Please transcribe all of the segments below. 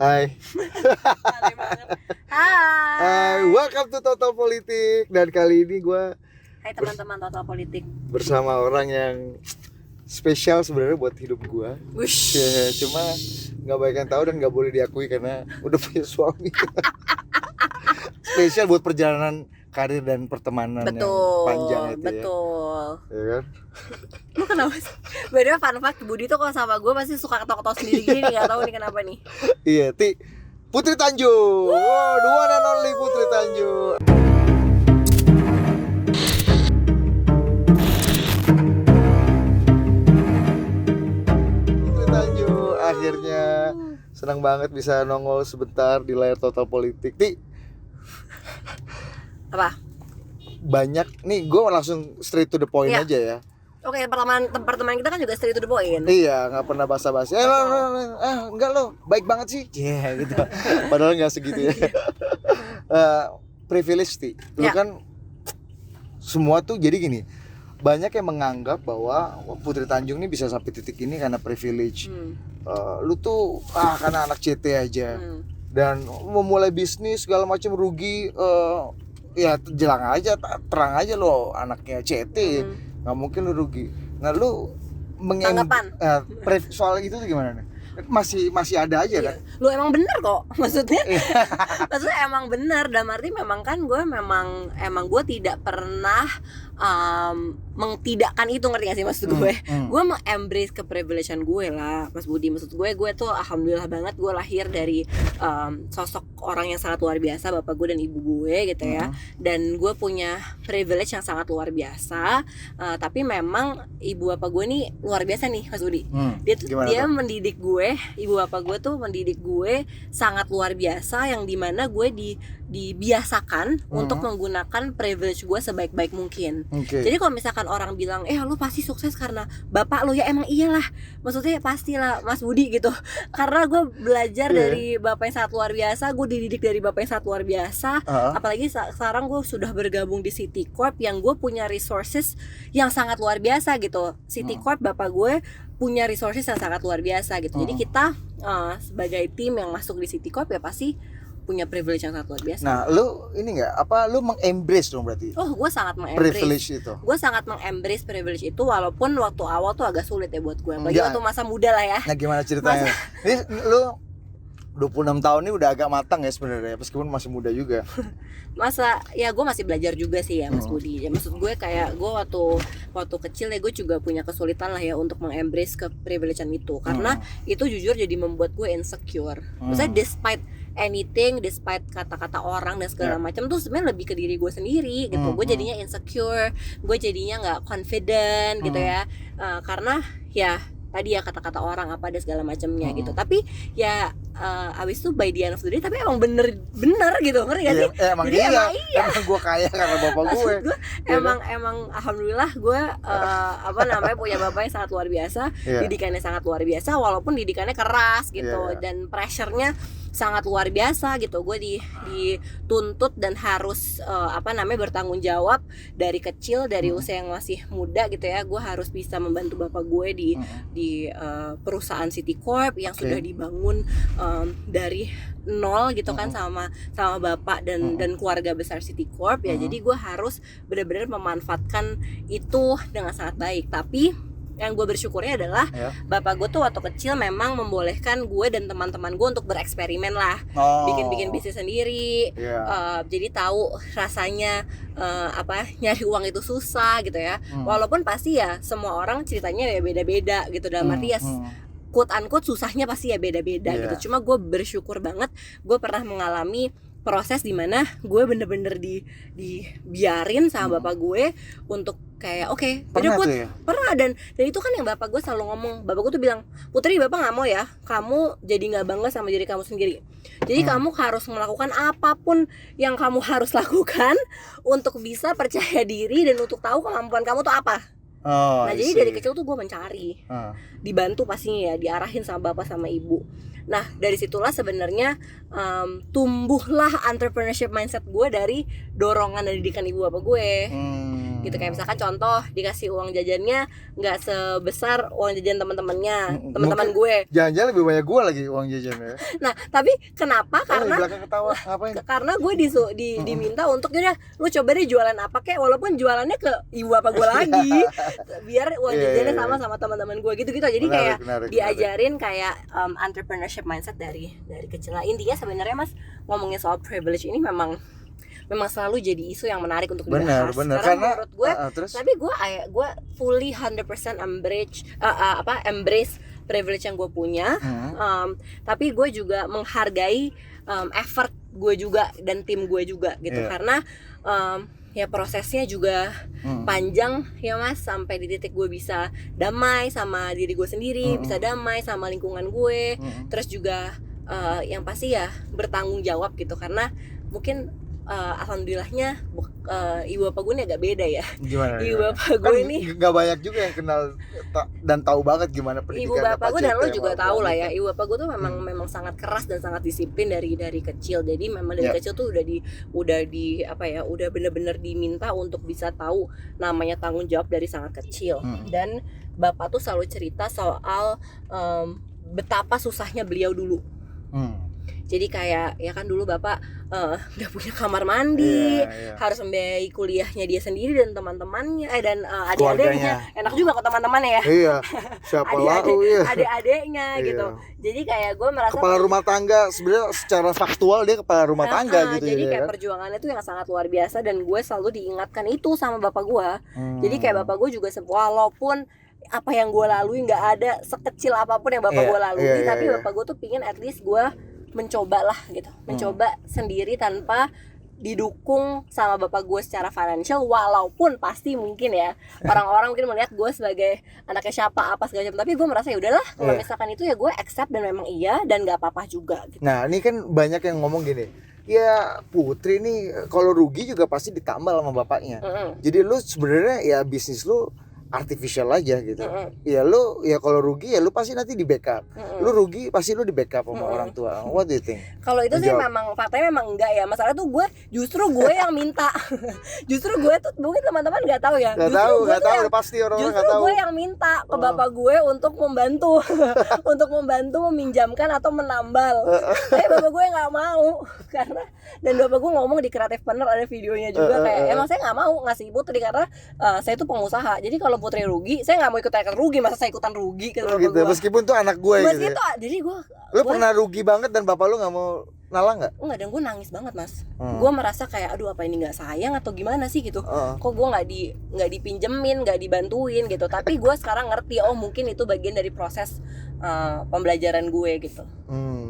Hai. Aneh banget. Hai. Welcome to Total Politik. Dan kali ini gue Hai teman-teman Total Politik. bersama orang yang spesial sebenarnya buat hidup gue. Wush. Ya, cuma nggak banyak yang tahu dan nggak boleh diakui karena udah punya suami. Spesial buat perjalanan karir dan pertemanan yang panjang itu betul. Ya kan? Lu kenapa sih? Beda fun fact, Budi tuh kalau sama gue pasti suka ketawa-ketawa sendiri gini, nggak tahu nih kenapa nih. Iya, Putri Tanjung. Wow, the one and only Putri Tanjung. Putri Tanjung akhirnya senang banget bisa nongol sebentar di layar Total Politik. Apa? Banyak nih, gue langsung straight to the point Iya. aja ya. Oke, pertemanan kita kan juga straight to the point. Iya, nggak pernah basa-basi. Enggak lo, baik banget sih. Iya gitu. Padahal nggak segitu ya. Privilege sih. Lu Ya. kan semua tuh jadi gini. Banyak yang menganggap bahwa Putri Tanjung ini bisa sampai titik ini karena privilege. Lu tuh karena anak CT aja. Dan memulai bisnis segala macam rugi. Ya jelang aja, terang aja lo anaknya CT. Nggak mungkin lu rugi. Nah lu Tanggapan? soal itu tuh gimana nih? Masih ada aja kan? Lu emang bener kok, maksudnya emang bener. Dan arti memang kan gue emang gue tidak pernah mengtidakkan itu, ngerti gak sih maksud gue? Gue embrace keprivilegean gue lah, Mas Budi. Maksud gue tuh alhamdulillah banget gue lahir dari sosok orang yang sangat luar biasa, bapak gue dan ibu gue gitu ya. Dan gue punya privilege yang sangat luar biasa. Tapi memang ibu bapak gue nih luar biasa nih, Mas Budi. Dia mendidik gue, ibu bapak gue tuh mendidik gue sangat luar biasa, yang dimana gue dibiasakan untuk menggunakan privilege gue sebaik-baik mungkin. Jadi kalau misalkan orang bilang, lu pasti sukses karena bapak lo, ya emang iyalah, maksudnya pastilah Mas Budi gitu. Karena gue belajar dari bapak yang sangat luar biasa, gue dididik dari bapak yang sangat luar biasa. Apalagi sekarang gue sudah bergabung di City Corp yang gue punya resources yang sangat luar biasa gitu. City Corp bapak gue punya resources yang sangat luar biasa gitu. Jadi kita sebagai tim yang masuk di City Corp ya pasti punya privilege yang sangat luar biasa. Nah, lu ini enggak lu mengembrace dong berarti? Oh, gue sangat mengembrace privilege itu. Gue sangat mengembrace privilege itu, walaupun waktu awal tuh agak sulit ya buat gue. Apalagi waktu masa muda lah ya. Nah, gimana ceritanya? Ini lu 26 tahun ini udah agak matang ya sebenarnya, meskipun masih muda juga. Ya gue masih belajar juga sih ya Mas Budi. Ya maksud gue kayak gue waktu kecil ya gue juga punya kesulitan lah ya untuk mengembrace keprivilegean itu. Karena itu jujur jadi membuat gue insecure. Maksudnya despite kata-kata orang dan segala macam tuh sebenarnya lebih ke diri gue sendiri gitu. Gue jadinya insecure, gue jadinya nggak confident gitu ya. Karena ya tadi ya kata-kata orang apa dan segala macamnya gitu. Tapi ya abis itu by the end of the day tapi emang bener gitu, ngerti gak sih? Emang jadi iya. Emang gue kaya karena bapak gue. Emang alhamdulillah gue punya bapak yang sangat luar biasa, didikannya sangat luar biasa, walaupun didikannya keras gitu, dan pressure-nya sangat luar biasa gitu. Gue dituntut dan harus bertanggung jawab dari kecil, dari usia yang masih muda gitu ya. Gue harus bisa membantu bapak gue di perusahaan City Corp yang sudah dibangun dari nol gitu kan sama bapak dan keluarga besar City Corp ya. Jadi gue harus benar-benar memanfaatkan itu dengan sangat baik. Tapi yang gue bersyukurnya adalah bapak gue tuh waktu kecil memang membolehkan gue dan teman-teman gue untuk bereksperimen lah, bikin bisnis sendiri. Jadi tahu rasanya nyari uang itu susah gitu ya. Walaupun pasti ya semua orang ceritanya ya beda-beda gitu, dalam arti ya quote unquote susahnya pasti ya beda-beda gitu. Cuma gue bersyukur banget gue pernah mengalami proses dimana gue bener-bener dibiarin sama bapak gue untuk kayak pernah dan itu kan yang bapak gue selalu ngomong. Bapak gue tuh bilang, Putri, bapak nggak mau ya kamu jadi nggak bangga sama diri kamu sendiri. Jadi kamu harus melakukan apapun yang kamu harus lakukan untuk bisa percaya diri dan untuk tahu kemampuan kamu tuh apa. Jadi dari kecil tuh gue mencari, dibantu pastinya ya, diarahin sama bapak sama ibu. Nah dari situlah sebenarnya tumbuhlah entrepreneurship mindset gue dari dorongan dan didikan ibu bapak gue. gitu. Kayak misalkan contoh dikasih uang jajannya nggak sebesar uang jajan teman-teman gue. Jangan-jangan lebih banyak gue lagi uang jajannya. Nah tapi kenapa? Karena di belakang ketawa ngapain? Karena gue diminta untuk yaudah lu coba deh jualan apa kek, walaupun jualannya ke ibu bapak gue lagi biar uang jajannya sama teman-teman gue gitu-gitu. Jadi menarik, diajarin kayak entrepreneurship mindset dari kecil. Nah, intinya sebenarnya Mas, ngomongin soal privilege ini memang selalu jadi isu yang menarik untuk dibahas. Karena menurut gue, tapi gue fully 100% embrace privilege yang gue punya. Tapi gue juga menghargai effort gue juga dan tim gue juga gitu. Karena ya prosesnya juga panjang ya Mas, sampai di titik gue bisa damai sama diri gue sendiri, bisa damai sama lingkungan gue, terus juga yang pasti ya bertanggung jawab gitu. Karena mungkin alhamdulillahnya ibu bapak gue ini agak beda ya. Gimana? Ibu bapak gue ini nggak banyak juga yang kenal dan tahu banget gimana pendidikan ibu bapak gue, dan lo juga tahu lah ya, gitu. ibu bapak gue tuh memang sangat keras dan sangat disiplin dari kecil. Jadi memang dari kecil tuh udah bener-bener diminta untuk bisa tahu namanya tanggung jawab dari sangat kecil. Dan bapak tuh selalu cerita soal betapa susahnya beliau dulu. Jadi kayak ya kan dulu bapak nggak punya kamar mandi, harus membiayai kuliahnya dia sendiri dan teman-temannya dan adik-adiknya. Enak juga ke teman-temannya ya. Iya. Siapa tahu ya. Adik-adiknya gitu. Jadi kayak gue merasa kepala rumah tangga, sebenarnya secara faktual dia kepala rumah tangga gitu. Jadi kayak perjuangannya tuh yang sangat luar biasa, dan gue selalu diingatkan itu sama bapak gue. Jadi kayak bapak gue juga walaupun apa yang gue lalui nggak ada sekecil apapun yang bapak gue lalui, tapi bapak gue tuh pingin at least gue mencoba sendiri tanpa didukung sama bapak gue secara financial. Walaupun pasti mungkin ya orang-orang mungkin melihat gue sebagai anaknya siapa apa segala macam, tapi gue merasa ya udahlah kalau misalkan itu ya gue accept dan memang iya dan nggak apa-apa juga gitu. Nah ini kan banyak yang ngomong gini, ya Putri nih kalau rugi juga pasti ditambal sama bapaknya. Jadi lu sebenarnya ya bisnis lu artificial aja gitu. Ya lu ya kalau rugi ya lu pasti nanti di backup. Lu rugi pasti lu di backup sama orang tua. What do you think? Kalau itu sih memang faktanya memang enggak ya. Masalah tuh justru gue yang minta. Justru gue tuh mungkin teman-teman enggak tahu ya. Enggak tahu pasti orang-orang enggak tahu. Justru gue yang minta ke bapak gue untuk membantu untuk membantu meminjamkan atau menambal. Tapi bapak gue enggak mau karena dan bapak gue ngomong di Creative Partner ada videonya juga kayak emang saya enggak mau ngasih Putri karena saya tuh pengusaha. Jadi kalau Putri rugi, saya nggak mau ikutan rugi, masa saya ikutan rugi gitu. Meskipun tuh anak gue gitu. Jadi gue pernah rugi banget dan bapak lu nggak mau nalang nggak? Enggak, dan gue nangis banget Mas. Gue merasa kayak aduh apa ini nggak sayang atau gimana sih gitu. Kok gue nggak dipinjemin, nggak dibantuin gitu. Tapi gue sekarang ngerti mungkin itu bagian dari proses pembelajaran gue gitu.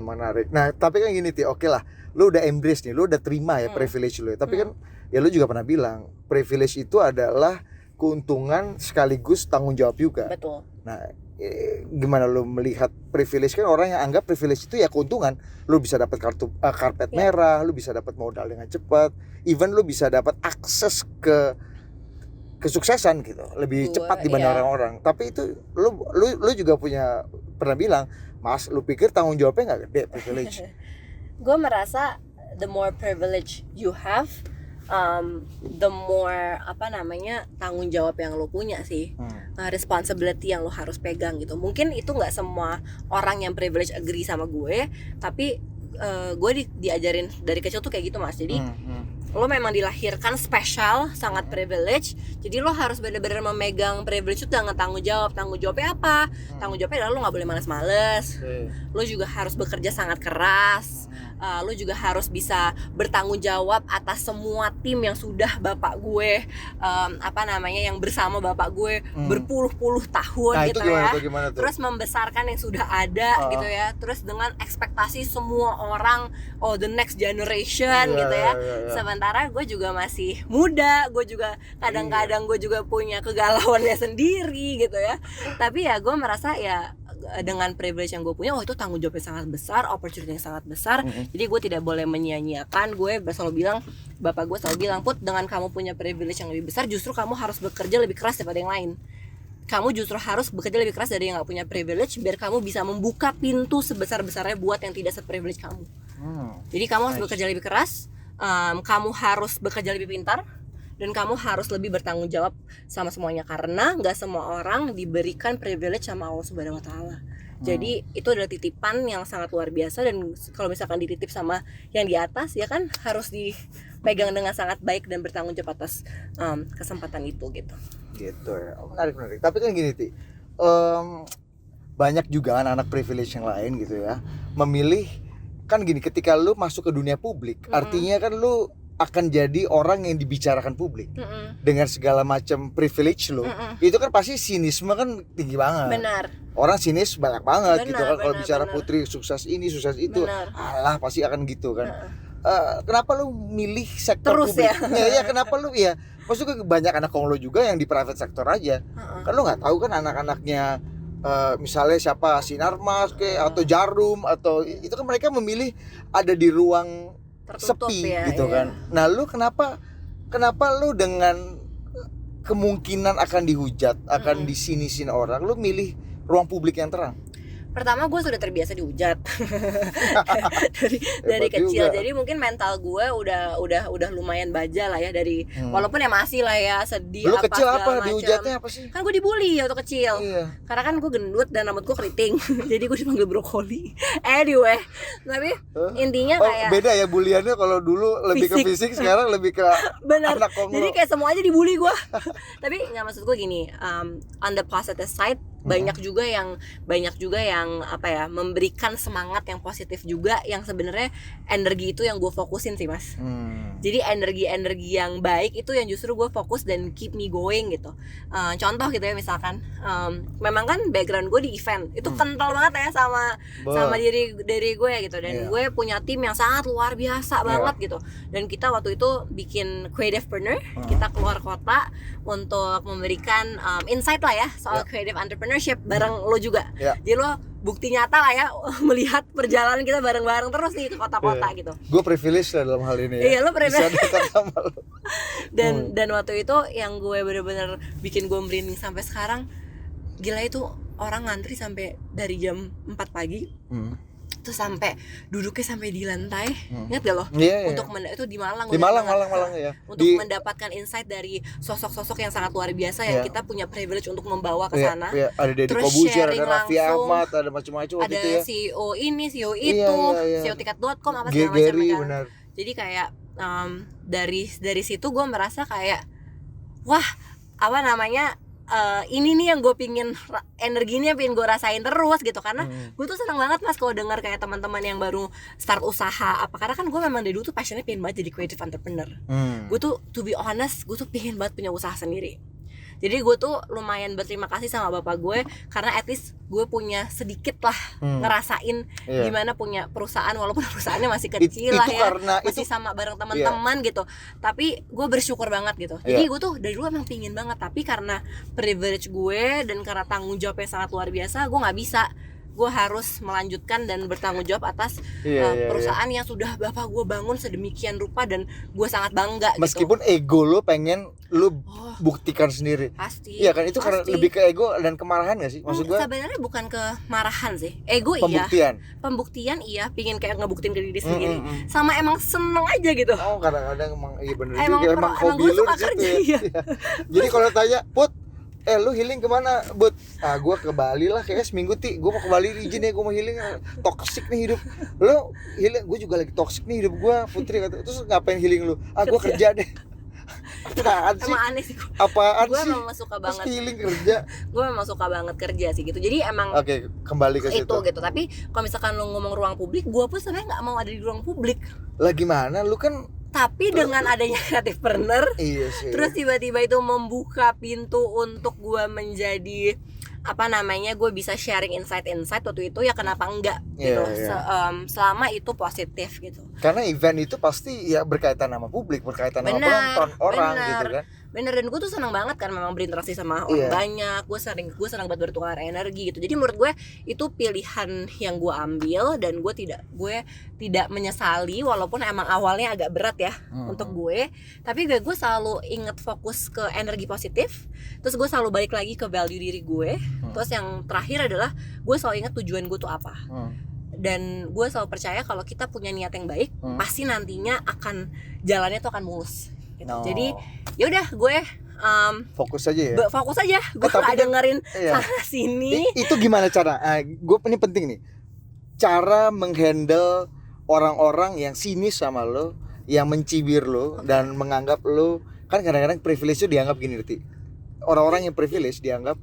Menarik. Nah tapi kan gini oke lah, lu udah embrace nih, lu udah terima ya privilege lu. Tapi kan ya lu juga pernah bilang privilege itu adalah keuntungan sekaligus tanggung jawab juga. Betul. Nah, gimana lo melihat privilege? Kan orang yang anggap privilege itu ya keuntungan. Lo bisa dapat karpet merah, lo bisa dapat modal dengan cepat, even lo bisa dapat akses ke kesuksesan gitu, lebih cepat dibanding orang-orang. Tapi itu lo juga pernah bilang, Mas, lo pikir tanggung jawabnya nggak gede privilege? Gue merasa the more privilege you have, the more tanggung jawab yang lo punya sih, responsibility yang lo harus pegang gitu. Mungkin itu nggak semua orang yang privilege agree sama gue, tapi gue diajarin dari kecil tuh kayak gitu Mas. Jadi lo memang dilahirkan spesial, sangat privilege. Jadi lo harus benar-benar memegang privilege itu dengan tanggung jawab. Tanggung jawabnya apa? Tanggung jawabnya adalah lo nggak boleh malas-males. Lo juga harus bekerja sangat keras. Lo juga harus bisa bertanggung jawab atas semua tim yang sudah bapak gue yang bersama bapak gue berpuluh-puluh tahun. Nah, gitu gimana tuh? Terus membesarkan yang sudah ada gitu ya. Terus dengan ekspektasi semua orang the next generation gitu ya. Sementara gue juga masih muda, gue juga kadang-kadang gue juga punya kegalauannya sendiri gitu ya. Tapi ya gue merasa ya dengan privilege yang gue punya, itu tanggung jawabnya sangat besar, opportunity yang sangat besar. Jadi gue tidak boleh menyia-nyiakan. Gue selalu bilang, bapak gue selalu bilang, Put, dengan kamu punya privilege yang lebih besar, justru kamu harus bekerja lebih keras daripada yang lain. Kamu justru harus bekerja lebih keras dari yang gak punya privilege, biar kamu bisa membuka pintu sebesar-besarnya buat yang tidak se-privilege kamu. Jadi kamu harus bekerja lebih keras, kamu harus bekerja lebih pintar, dan kamu harus lebih bertanggung jawab sama semuanya, karena nggak semua orang diberikan privilege sama Allah Subhanahu Wa Taala. Jadi itu adalah titipan yang sangat luar biasa, dan kalau misalkan dititip sama yang di atas ya kan harus dipegang dengan sangat baik dan bertanggung jawab atas kesempatan itu gitu. Gitu ya, menarik. Tapi kan gini Ti, banyak juga anak-anak privilege yang lain gitu ya memilih, kan gini, ketika lu masuk ke dunia publik, artinya kan lu akan jadi orang yang dibicarakan publik dengan segala macam privilege lu. Itu kan pasti sinisme kan tinggi banget. Benar. Orang sinis banyak banget Benar, gitu kan kalau bicara benar. putri sukses ini sukses itu. Benar. Alah pasti akan gitu kan. Kenapa lu milih sektor Terus publik? ya? Ya kenapa lu ya? Maksudnya banyak anak konglo juga yang di private sector aja. Kan lu nggak tahu kan anak-anaknya misalnya siapa, Sinarmas kayak atau Jarum atau itu kan mereka memilih ada di ruang Tertutup sepi ya, gitu iya. kan. Nah lu kenapa lu dengan kemungkinan akan dihujat, akan disinisin orang, lu milih ruang publik yang terang? Pertama gue sudah terbiasa dihujat dari kecil juga. jadi mungkin mental gue udah lumayan baja lah ya dari walaupun ya masih lah ya sedih Lu apa kecil segala apa macam. dihujatnya apa sih? Kan gue dibully waktu kecil. Iya. Karena kan gue gendut dan rambut gue keriting jadi gue dipanggil brokoli. Anyway, tapi intinya kayak beda ya buliannya, kalau dulu lebih ke fisik, sekarang lebih ke benar. anak konglo. Jadi kayak semua aja dibully gue. Tapi nggak, maksud gue gini, on the positive side banyak juga yang apa ya, memberikan semangat yang positif juga, yang sebenarnya energi itu yang gue fokusin sih mas. Jadi energi yang baik itu yang justru gue fokus dan keep me going gitu. Contoh gitu ya, misalkan memang kan background gue di event itu kental banget ya sama diri gue gitu, dan gue punya tim yang sangat luar biasa banget gitu. Dan kita waktu itu bikin creative partner, kita keluar kota untuk memberikan insight lah ya soal creative entrepreneurship bareng lo juga. Jadi lo bukti nyata lah ya melihat perjalanan kita bareng-bareng terus nih ke kota-kota gitu. Gue privilege lah dalam hal ini ya. Iya, lo privilege. Bisa dekat sama lo. Dan waktu itu yang gue bener-bener bikin gue merinding sampai sekarang, gila itu orang ngantri sampai dari jam 4 pagi. Terus sampai duduknya sampai di lantai, ingat gak lo? Untuk itu di Malang. Di Malang ya. Untuk mendapatkan insight dari sosok-sosok yang sangat luar biasa yang kita punya privilege untuk membawa ke sana. Ada Deddy Terus Kobuzier, sharing ada Raffi langsung, Ahmad, ada macam-macam ada gitu ya. CEO ini, CEO itu, CEO tiket.com apa segala Gary, macam. benar. Jadi kayak dari situ gue merasa kayak wah, apa namanya, ini nih yang gue pingin, energinya pingin gue rasain terus gitu. Karena gue tuh senang banget mas kalau dengar kayak teman-teman yang baru start usaha apa, karena kan gue memang dari dulu tuh passionnya pingin banget jadi creative entrepreneur. Gue tuh to be honest, gue tuh pingin banget punya usaha sendiri. Jadi gue tuh lumayan berterima kasih sama bapak gue, karena at least gue punya sedikit lah ngerasain gimana punya perusahaan, walaupun perusahaannya masih kecil lah ya, masih sama bareng teman-teman gitu. Tapi gue bersyukur banget gitu. Jadi gue tuh dari dulu emang pingin banget, tapi karena privilege gue dan karena tanggung jawab yang sangat luar biasa, gue nggak bisa. Gue harus melanjutkan dan bertanggung jawab atas perusahaan yang sudah bapak gue bangun sedemikian rupa, dan gue sangat bangga. Meskipun gitu. Ego lo pengen lo buktikan sendiri. Pasti. Iya kan, itu pasti. Karena lebih ke ego dan kemarahan gak sih? Maksud gue sebenarnya bukan kemarahan sih. Ego Pembuktian iya, pingin kayak ngebuktiin ke diri sendiri. Sama emang seneng aja gitu. Oh, kadang-kadang emang iya bener emang juga, emang hobi lo di situ ya. Jadi kalau tanya, Put, lu healing kemana, Bud? Gue ke Bali lah, kayaknya seminggu Ti. Gue mau ke Bali, izin ya, gue mau healing. Toxic nih hidup. Lu healing, gue juga lagi toxic nih hidup gue, Putri kata. Terus ngapain healing lu? Gue kerja deh. Apaan sih? Emang aneh sih. Apaan sih? Gue memang suka banget. Terus healing kerja. Gue memang suka banget kerja sih gitu. Jadi emang Oke, kembali ke situ. Itu gitu. Tapi kalau misalkan lu ngomong ruang publik, gue pun sebenarnya nggak mau ada di ruang publik. Lah gimana? Lu kan tapi dengan adanya creative partner, terus tiba-tiba itu membuka pintu untuk gue menjadi apa namanya, gue bisa sharing insight waktu itu, ya kenapa enggak gitu. Selama itu positif gitu. Karena event itu pasti ya berkaitan sama publik, berkaitan sama penonton orang gitu kan. Bener, dan gue tuh senang banget kan memang berinteraksi sama orang banyak. Gue senang banget bertukar energi gitu. Jadi menurut gue itu pilihan yang gue ambil, dan gue tidak menyesali, walaupun emang awalnya agak berat ya untuk gue. Tapi gue selalu inget fokus ke energi positif. Terus gue selalu balik lagi ke value diri gue. Terus yang terakhir adalah gue selalu inget tujuan gue tuh apa. Dan gue selalu percaya kalau kita punya niat yang baik, pasti nantinya jalannya tuh akan mulus. gitu. No. Jadi ya udah gue fokus aja ya. Fokus aja, gue tapi nggak kan- dengerin iya. sana sini. Itu gimana cara? Gue ini penting nih. Cara menghandle orang-orang yang sinis sama lo, yang mencibir lo dan menganggap lo, kan kadang-kadang privilege itu dianggap gini, Riti. Orang-orang yang privilege dianggap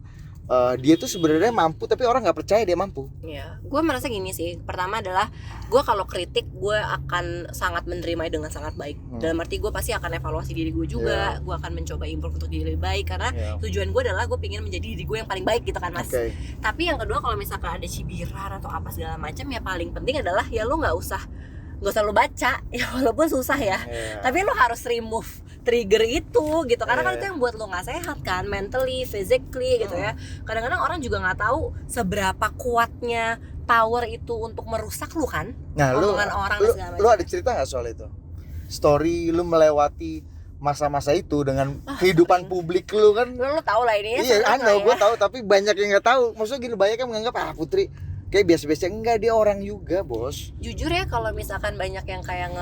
dia tuh sebenarnya mampu tapi orang nggak percaya dia mampu. Iya, gue merasa gini sih. Pertama adalah gue kalau kritik gue akan sangat menerima dengan sangat baik. Dalam arti gue pasti akan evaluasi diri gue juga. Gue akan mencoba improve untuk diri lebih baik karena tujuan gue adalah gue pengen menjadi diri gue yang paling baik gitu kan Mas. Tapi yang kedua kalau misalkan ada cibiran atau apa segala macam ya paling penting adalah ya lo nggak usah lo baca ya walaupun susah ya. Tapi lo harus remove trigger itu gitu karena kan itu yang buat lo nggak sehat kan mentally, physically gitu ya. Kadang-kadang orang juga nggak tahu seberapa kuatnya power itu untuk merusak lo kan. Nah, omongan orang segala macam. Lu ada cerita nggak soal itu? Story lu melewati masa-masa itu dengan kehidupan publik lu kan? Lo tau lah ini ya. Iya, gue tahu tapi banyak yang nggak tahu. Maksudnya gini, banyak yang menganggap Putri kayak biasa-biasa. Enggak, dia orang juga, bos. Jujur ya kalau misalkan banyak yang kayak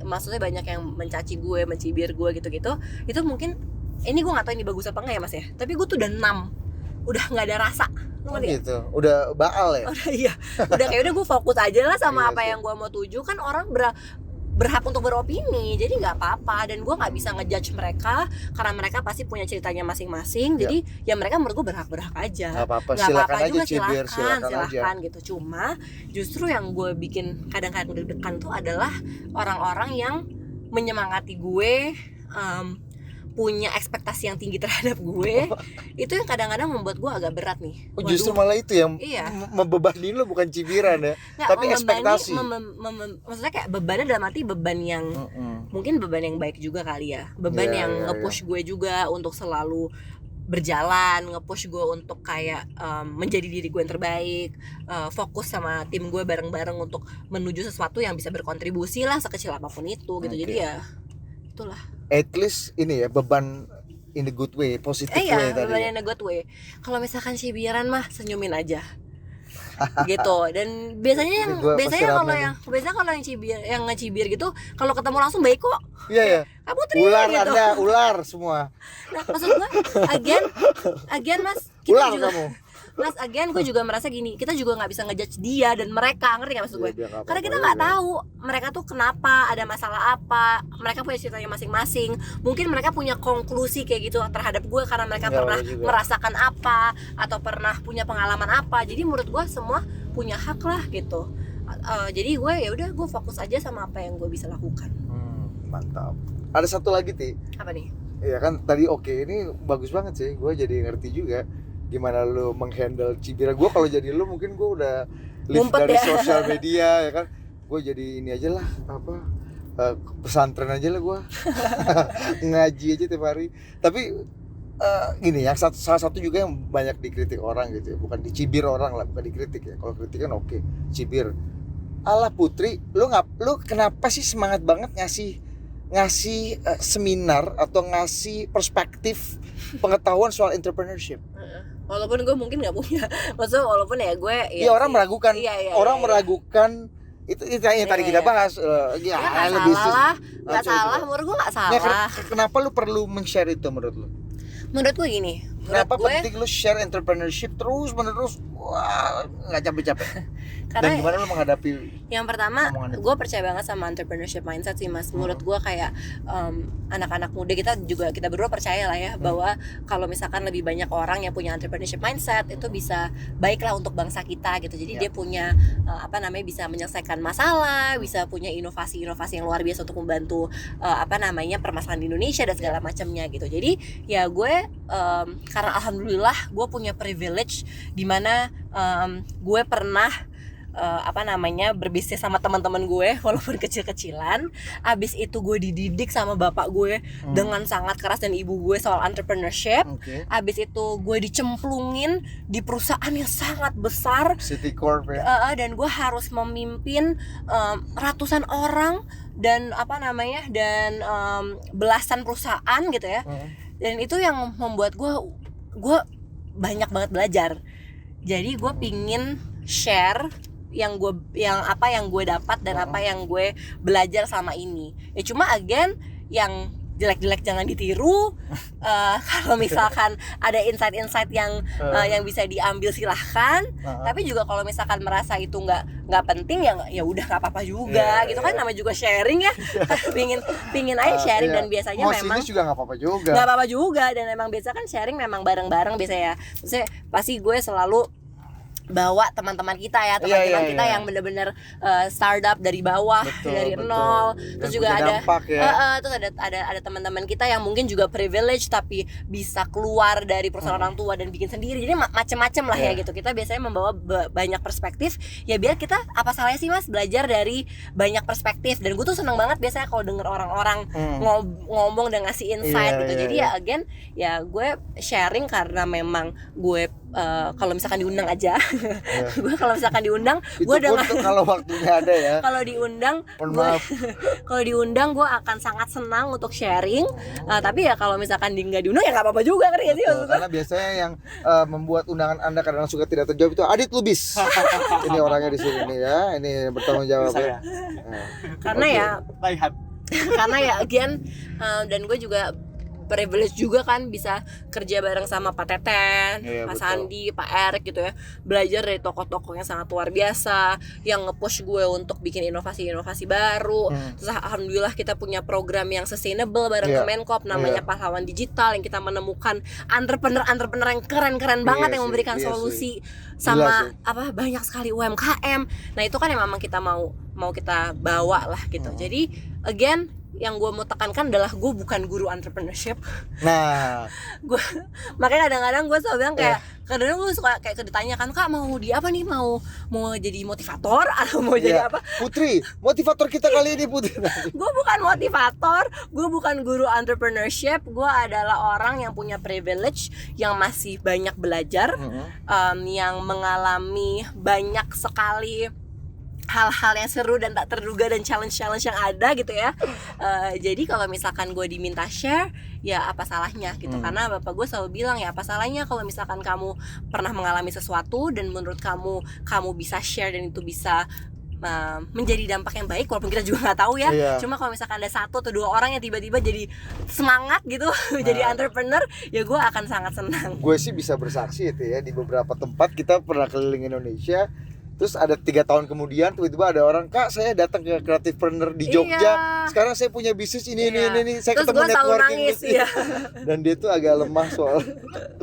maksudnya banyak yang mencaci gue, mencibir gue gitu-gitu, itu mungkin ini gue nggak tahu ini bagus apa enggak ya Mas ya. Tapi gue tuh udah 6, udah nggak ada rasa. Gitu. Udah baal ya. Iya. Udah kayak udah gue fokus aja lah sama apa yang gue mau tuju. Kan orang berhak untuk beropini, jadi nggak apa-apa dan gue nggak bisa ngejudge mereka karena mereka pasti punya ceritanya masing-masing. Jadi ya mereka menurut gue berhak aja. Nggak apa-apa, nggak silakan apa-apa aja juga, cibir, silakan gitu. Cuma justru yang gue bikin kadang-kadang deg-degan tuh adalah orang-orang yang menyemangati gue, punya ekspektasi yang tinggi terhadap gue. Itu yang kadang-kadang membuat gue agak berat nih. Justru malah itu yang membebani lo, bukan cibiran ya. Nggak, tapi ekspektasi. Maksudnya kayak bebannya dalam arti beban yang mungkin beban yang baik juga kali ya. Beban yang nge-push gue juga untuk selalu berjalan, nge-push gue untuk kayak menjadi diri gue yang terbaik, fokus sama tim gue bareng-bareng untuk menuju sesuatu yang bisa berkontribusi lah sekecil apapun itu gitu. Jadi ya itulah. At least ini ya beban in the good way, positive way tadi. Beban in the good way. Kalau misalkan cibiran mah senyumin aja. Gitu. Dan biasanya kalau yang cibir, yang ngecibir gitu, kalau ketemu langsung baik kok. Iya. Kamu ular gitu. Anda, ular semua. Nah, maksud gua again Mas, ular juga, kamu. Mas, gue juga merasa gini, kita juga nggak bisa ngejudge dia dan mereka, ngerti nggak maksud gue? Karena kita nggak tahu mereka tuh kenapa, ada masalah apa, mereka punya ceritanya masing-masing. Mungkin mereka punya konklusi kayak gitu terhadap gue karena mereka pernah merasakan apa atau pernah punya pengalaman apa. Jadi menurut gue semua punya hak lah gitu. Jadi gue ya udah, gue fokus aja sama apa yang gue bisa lakukan. Mantap. Ada satu lagi Apa nih? Iya kan tadi ini bagus banget sih. Gue jadi ngerti juga gimana lu menghandle cibiran. Gue kalau jadi lu mungkin gue udah live dari sosial media ya kan. Gue jadi ini aja lah pesantren aja lah gue. Ngaji aja tiap hari. Tapi gini yang salah satu juga yang banyak dikritik orang gitu ya. Bukan dicibir orang lah, bukan dikritik ya. Kalau kritik kan oke, cibir. Alah Putri, lu kenapa sih semangat banget ngasih seminar atau ngasih perspektif pengetahuan soal entrepreneurship? Walaupun gue mungkin nggak punya, maksudnya walaupun ya gue orang meragukan, meragukan itu yang tadi kita bahas. Nggak salah, menurut gue nggak salah. Kenapa lu perlu men-share itu menurut lu? Menurut gue gini, kenapa penting lu share entrepreneurship terus menerus? Wah, nggak capek-capek. Dan gimana lu menghadapi? Yang pertama, gue percaya banget sama entrepreneurship mindset sih Mas. Menurut gue kayak anak-anak muda kita berdua percaya lah ya bahwa kalau misalkan lebih banyak orang yang punya entrepreneurship mindset itu bisa baiklah untuk bangsa kita gitu. Jadi dia punya bisa menyelesaikan masalah, bisa punya inovasi-inovasi yang luar biasa untuk membantu permasalahan di Indonesia dan segala macamnya gitu. Jadi ya gue karena alhamdulillah gue punya privilege di mana gue pernah berbisnis sama teman-teman gue walaupun kecil-kecilan. Abis itu gue dididik sama bapak gue dengan sangat keras dan ibu gue soal entrepreneurship. Abis itu gue dicemplungin di perusahaan yang sangat besar, Citicorp ya. Dan gue harus memimpin ratusan orang dan belasan perusahaan gitu ya. Dan itu yang membuat gue banyak banget belajar. Jadi gue pingin share yang gue dapat dan apa yang gue belajar sama ini. Ya cuma yang jelek-jelek jangan ditiru. Kalau misalkan ada insight-insight yang bisa diambil silahkan. Tapi juga kalau misalkan merasa itu nggak penting ya udah nggak apa-apa juga gitu kan, namanya juga sharing ya. pingin aja sharing dan biasanya memang juga nggak apa-apa juga. Nggak apa-apa juga, dan emang biasa kan sharing memang bareng-bareng biasa ya. Maksudnya pasti gue selalu bawa teman-teman kita ya, teman-teman kita yang benar-benar startup dari bawah, dari nol. Terus juga ada terus ada teman-teman kita yang mungkin juga privilege tapi bisa keluar dari perusahaan orang tua dan bikin sendiri. Jadi macam-macam lah ya gitu. Kita biasanya membawa banyak perspektif ya, biar kita apa salahnya sih Mas belajar dari banyak perspektif. Dan gue tuh seneng banget biasanya kalau denger orang-orang ngomong dan ngasih insight gitu. Jadi ya again ya gue sharing karena memang gue kalau misalkan diundang aja. Gue kalau misalkan diundang gue dengan kalau waktunya ada ya. Kalau diundang gue akan sangat senang untuk sharing. Tapi ya kalau misalkan nggak diundang ya nggak apa-apa juga kan ya sih. Karena biasanya yang membuat undangan Anda kadang suka tidak terjawab itu Adit Lubis. Ini orangnya di sini nih ya. Ini bertanggung jawab ya. Karena ya again dan gue juga privilege juga kan bisa kerja bareng sama Pak Teten, Pak Sandi, Pak Erik gitu ya. Belajar dari tokoh-tokoh yang sangat luar biasa yang nge-push gue untuk bikin inovasi-inovasi baru. Terus alhamdulillah kita punya program yang sustainable bareng Kemenkop namanya Pahlawan Digital, yang kita menemukan entrepreneur yang keren-keren banget yang memberikan solusi sama banyak sekali UMKM. Nah, itu kan yang memang kita mau kita bawa lah gitu. Jadi again yang gue mau tekankan adalah gue bukan guru entrepreneurship. Nah, gue makanya kadang-kadang gue selalu bilang kayak kadang-kadang gue suka kayak ditanya kan, Kak mau di apa nih, mau jadi motivator atau mau jadi apa? Putri, motivator kita kali ini Putri. Gue bukan motivator, gue bukan guru entrepreneurship, gue adalah orang yang punya privilege, yang masih banyak belajar, yang mengalami banyak sekali hal-hal yang seru dan tak terduga dan challenge-challenge yang ada gitu ya. Jadi kalau misalkan gue diminta share, ya apa salahnya gitu. Karena bapak gue selalu bilang ya apa salahnya kalau misalkan kamu pernah mengalami sesuatu dan menurut kamu bisa share dan itu bisa menjadi dampak yang baik, walaupun kita juga nggak tahu ya. Cuma kalau misalkan ada 1 atau 2 orang yang tiba-tiba jadi semangat gitu, jadi entrepreneur, ya gue akan sangat senang. Gue sih bisa bersaksi itu ya, di beberapa tempat kita pernah keliling Indonesia. Terus ada 3 tahun kemudian tiba-tiba ada orang, Kak saya datang ke Creativepreneur di Jogja, sekarang saya punya bisnis ini, saya terus ketemu networking nangis, dan dia tuh agak lemah soal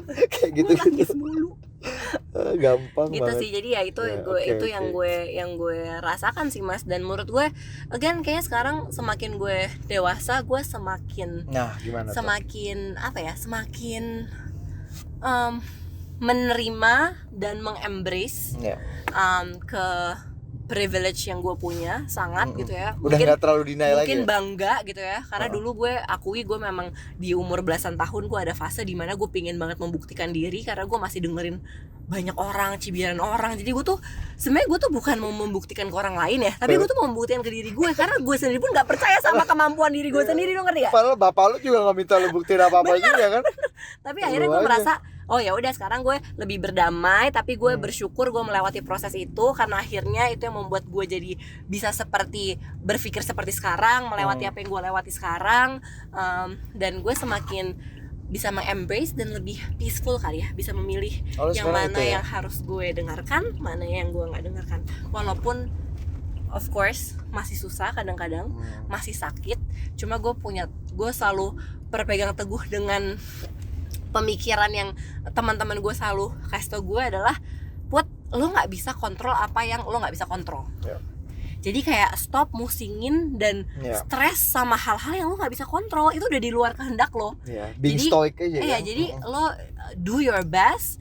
kayak gitu. Gampang gitu banget sih. Jadi ya itu yang gue rasakan sih Mas. Dan menurut gue again kayaknya sekarang semakin gue dewasa, gue semakin semakin menerima dan mengembrace ke privilege yang gue punya sangat gitu ya. Udah nggak terlalu deny lagi. Mungkin bangga gitu ya. Karena dulu gue memang di umur belasan tahun gue ada fase di mana gue pingin banget membuktikan diri, karena gue masih dengerin banyak orang, cibiran orang. Jadi gue tuh sebenarnya bukan mau membuktikan ke orang lain ya, tapi gue tuh mau membuktikan ke diri gue, karena gue sendiri pun nggak percaya sama kemampuan diri gue sendiri, lo ngerti gak? Padahal bapak lu juga nggak minta lu buktiin apa-apa juga kan. Tapi akhirnya gue merasa oh ya udah sekarang gue lebih berdamai, tapi gue bersyukur gue melewati proses itu, karena akhirnya itu yang membuat gue jadi bisa berpikir seperti sekarang, melewati apa yang gue lewati sekarang, dan gue semakin bisa embrace dan lebih peaceful kali ya, bisa memilih yang mana yang harus gue dengarkan, mana yang gue nggak dengarkan. Walaupun of course masih susah kadang-kadang, masih sakit. Cuma gue selalu berpegang teguh dengan pemikiran yang teman-teman gue selalu kasih tau gue adalah, Put, lo nggak bisa kontrol apa yang lo nggak bisa kontrol. Jadi kayak stop musingin dan stres sama hal-hal yang lo nggak bisa kontrol, itu udah di luar kehendak lo. Being stoic aja ya. Jadi lo do your best,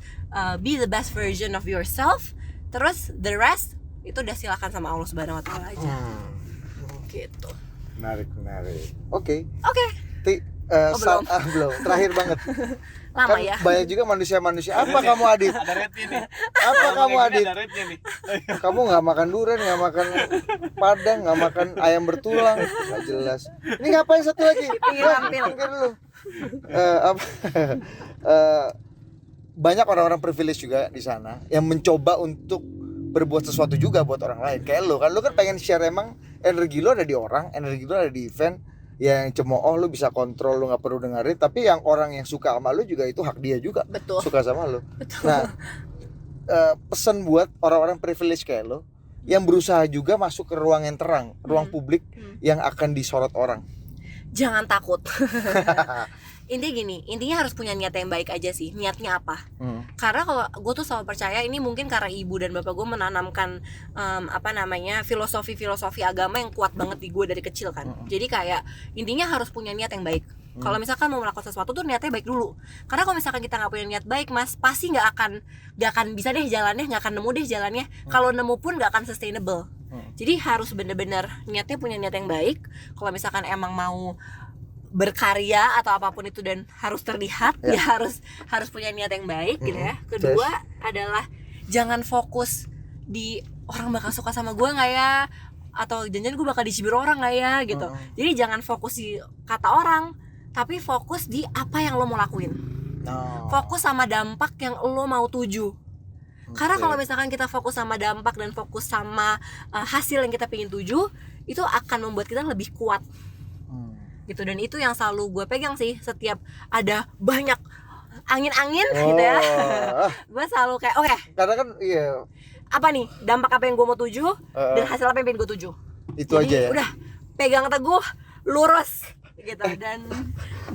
be the best version of yourself. Terus the rest itu udah silakan sama Allah Subhanahu Wa Taala aja. Gitu. Menarik. Oke. Belum. Terakhir banget. Lama kan ya. Banyak juga manusia-manusia. Apa kamu Adit? Ada rednya nih. Apa kamu Adit? Ada rednya nih. Kamu nggak makan durian, nggak makan padang, nggak makan ayam bertulang, nggak jelas. Ini ngapain satu lagi? Mungkin dulu. Banyak orang-orang privilege juga di sana yang mencoba untuk berbuat sesuatu juga buat orang lain. Kayak lo kan pengen share, emang energi lo ada di orang, energi lo ada di event. yang cemooh lu bisa kontrol, lu nggak perlu dengerin. Tapi yang orang yang suka sama lu juga itu hak dia juga. Betul. Suka sama lu. Betul. Nah, pesan buat orang-orang privilege kayak lo yang berusaha juga masuk ke ruang yang terang, ruang publik yang akan disorot orang. Jangan takut. Intinya harus punya niat yang baik aja sih. Niatnya apa? Karena kalau gue tuh selalu percaya, ini mungkin karena ibu dan bapak gue menanamkan filosofi agama yang kuat banget di gue dari kecil kan. Jadi kayak intinya harus punya niat yang baik. Kalau misalkan mau melakukan sesuatu tuh niatnya baik dulu. Karena kalau misalkan kita nggak punya niat baik, mas, pasti nggak akan bisa deh jalannya, nggak akan nemu deh jalannya. Kalau nemu pun nggak akan sustainable. Jadi harus bener-bener niatnya punya niat yang baik. Kalau misalkan emang mau berkarya atau apapun itu dan harus terlihat, ya harus punya niat yang baik gitu ya. Kedua adalah jangan fokus di orang bakal suka sama gue nggak ya, atau jangan gue bakal dicibir orang nggak ya gitu. Jadi jangan fokus di kata orang, tapi fokus di apa yang lo mau lakuin. Fokus sama dampak yang lo mau tuju. Karena kalau misalkan kita fokus sama dampak dan fokus sama hasil yang kita pengen tuju, itu akan membuat kita lebih kuat gitu. Dan itu yang selalu gue pegang sih, setiap ada banyak angin-angin gitu ya. Gue selalu kayak oke, karena kan apa nih dampak apa yang gue mau tuju dan hasil apa yang pengen gue tuju. Itu jadi, aja ya. Udah pegang teguh, lurus gitu.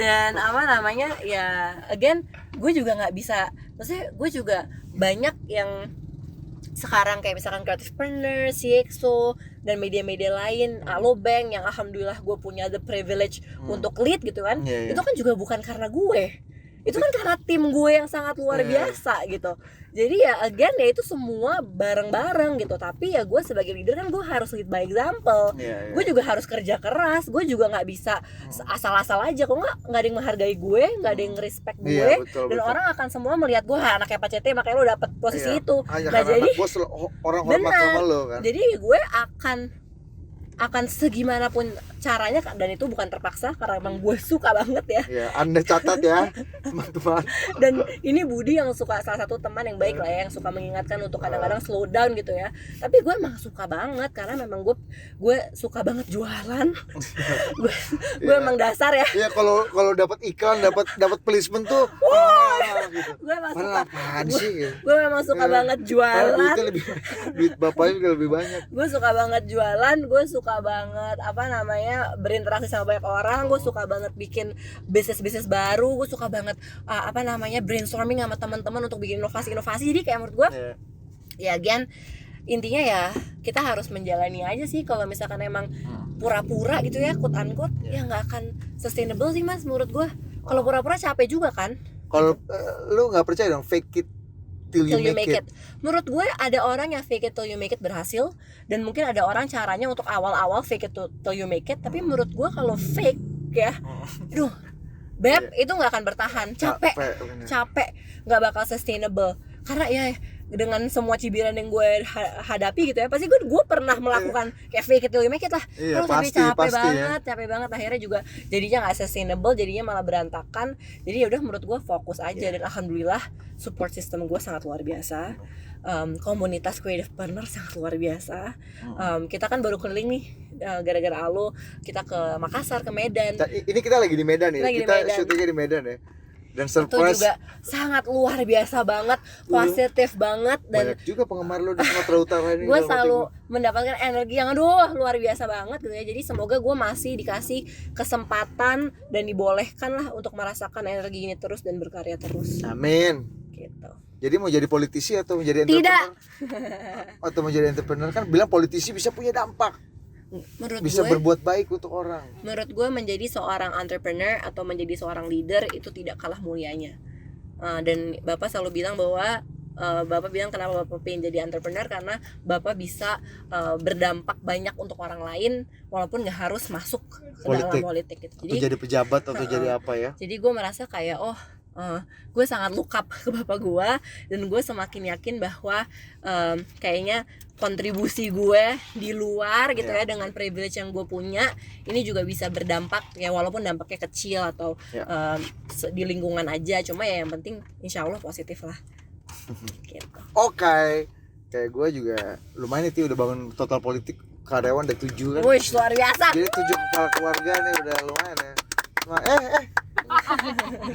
Dan apa namanya ya, again gue juga nggak bisa, maksudnya gue juga banyak yang sekarang kayak misalkan Creativepreneur, CXO dan media-media lain, Alobank yang alhamdulillah gue punya the privilege untuk lead gitu kan. Itu kan juga bukan karena gue, itu kan karena tim gue yang sangat luar biasa gitu. Jadi ya again ya itu semua bareng-bareng gitu. Tapi ya gue sebagai leader kan gue harus lead by example. Gue juga harus kerja keras. Gue juga nggak bisa asal-asal aja. Kok nggak ada yang menghargai gue, nggak ada yang respect gue, dan orang akan semua melihat gue anaknya Pak CT, makanya lo dapet posisi itu. Nah jadi bos orang hormat sama lo kan. Jadi gue akan segimana pun caranya, dan itu bukan terpaksa karena emang gue suka banget ya. Ya, Anda catat ya teman-teman. Dan ini Budi yang suka, salah satu teman yang baik lah ya, yang suka mengingatkan untuk kadang-kadang slow down gitu ya. Tapi gue emang suka banget karena memang gue suka banget jualan. gue emang dasar ya. Iya, kalau dapat iklan, dapat placement tuh gitu. Gue emang suka. Gitu. Gue memang suka banget jualan. Duit bapaknya juga lebih banyak. Gue suka banget jualan, gue suka banget berinteraksi sama banyak orang, gue suka banget bikin bisnis baru, gue suka banget brainstorming sama teman-teman untuk bikin inovasi. Jadi kayak menurut gue ya again intinya ya kita harus menjalani aja sih. Kalau misalkan emang pura-pura gitu ya, quote unquote, ya nggak akan sustainable sih mas menurut gue. Kalau pura-pura capek juga kan. Kalau lu nggak percaya dong fake it till you make it. Menurut gue ada orang yang fake it till you make it berhasil, dan mungkin ada orang caranya untuk awal-awal fake it till you make it. Tapi menurut gue kalau fake ya, itu nggak akan bertahan. Capek, nggak bakal sustainable. Karena ya dengan semua cibiran yang gue hadapi gitu ya, pasti gue pernah melakukan kayak fake it till you make it lah. Tapi capek banget akhirnya juga jadinya nggak sustainable, jadinya malah berantakan. Jadi ya udah, menurut gue fokus aja. Dan alhamdulillah support system gue sangat luar biasa. Komunitas Creativepreneur sangat luar biasa. Kita kan baru keliling nih gara-gara Alo, kita ke Makassar, ke Medan. Ini kita lagi di Medan ya. Kita syutingnya di Medan ya. Dan surprise itu juga sangat luar biasa banget, positif banget, dan banyak juga penggemar lo di Sumatera Utara ini. Gue selalu mendapatkan energi yang luar biasa banget gitu ya. Jadi semoga gue masih dikasih kesempatan dan dibolehkan lah untuk merasakan energi ini terus dan berkarya terus. Amin. Gitu. Jadi mau jadi politisi atau menjadi entrepreneur? Atau menjadi entrepreneur, kan bilang politisi bisa punya dampak. Bisa berbuat baik untuk orang. Menurut gue menjadi seorang entrepreneur atau menjadi seorang leader itu tidak kalah mulianya. Dan Bapak selalu bilang bahwa Bapak bilang kenapa Bapak pengen jadi entrepreneur, karena Bapak bisa berdampak banyak untuk orang lain walaupun gak harus masuk ke dalam politik gitu. Jadi, atau jadi pejabat atau jadi apa ya. Jadi gue merasa kayak gue sangat look up ke bapak gue, dan gue semakin yakin bahwa kayaknya kontribusi gue di luar gitu ya, dengan privilege yang gue punya ini juga bisa berdampak ya, walaupun dampaknya kecil atau di lingkungan aja, cuma ya yang penting insya Allah positif lah. Gitu. Oke. Kayak gue juga lumayan itu udah bangun total politik karyawan ada 7 kan. Wih, luar biasa. Jadi 7 kepala keluarga nih udah lumayan ya.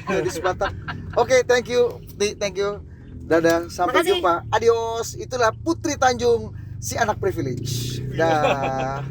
Jadi sebatang. Oke, thank you. Dadah, sampai Makasih. jumpa. Adios. Itulah Putri Tanjung, si anak privilege. Dah.